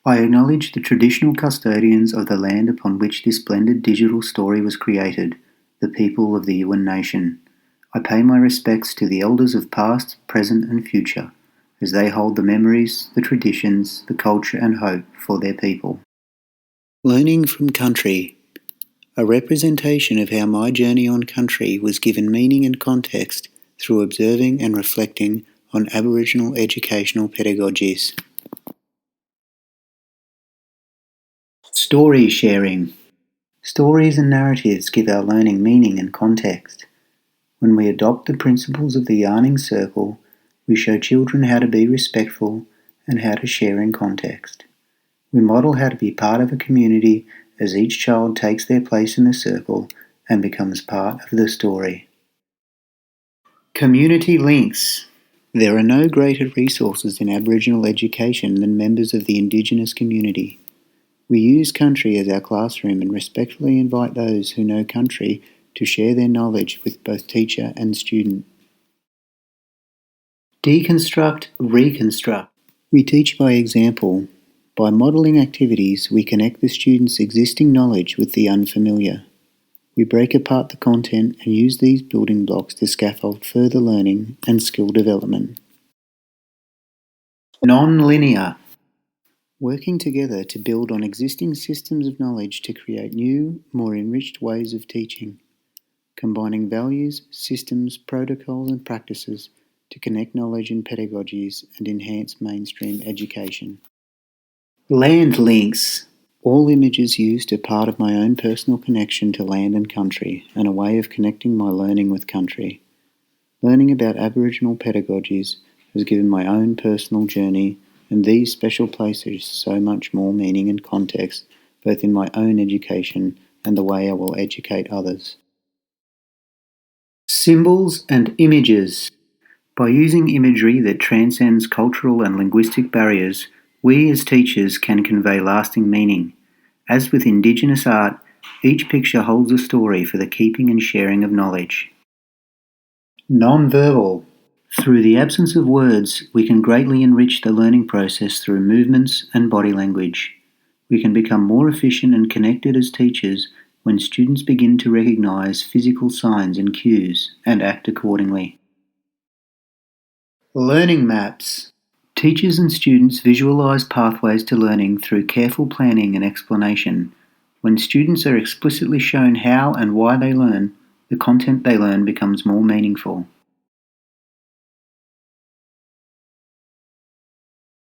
I acknowledge the traditional custodians of the land upon which this blended digital story was created, the people of the Yuin Nation. I pay my respects to the elders of past, present, and future, as they hold the memories, the traditions, the culture, and hope for their people. Learning from country. A representation of how my journey on country was given meaning and context through observing and reflecting on Aboriginal educational pedagogies. Story sharing. Stories and narratives give our learning meaning and context. When we adopt the principles of the yarning circle, we show children how to be respectful and how to share in context. We model how to be part of a community as each child takes their place in the circle and becomes part of the story. Community links. There are no greater resources in Aboriginal education than members of the Indigenous community. We use country as our classroom and respectfully invite those who know country to share their knowledge with both teacher and student. Deconstruct, reconstruct. We teach by example. By modelling activities, we connect the student's existing knowledge with the unfamiliar. We break apart the content and use these building blocks to scaffold further learning and skill development. Non-linear. Working together to build on existing systems of knowledge to create new, more enriched ways of teaching. Combining values, systems, protocols and practices to connect knowledge and pedagogies and enhance mainstream education. Land links. All images used are part of my own personal connection to land and country and a way of connecting my learning with country. Learning about Aboriginal pedagogies has given my own personal journey, and these special places so much more meaning and context, both in my own education and the way I will educate others. Symbols and images. By using imagery that transcends cultural and linguistic barriers, we as teachers can convey lasting meaning. As with Indigenous art, each picture holds a story for the keeping and sharing of knowledge. Non-verbal. Through the absence of words, we can greatly enrich the learning process through movements and body language. We can become more efficient and connected as teachers when students begin to recognise physical signs and cues and act accordingly. Learning maps. Teachers and students visualise pathways to learning through careful planning and explanation. When students are explicitly shown how and why they learn, the content they learn becomes more meaningful.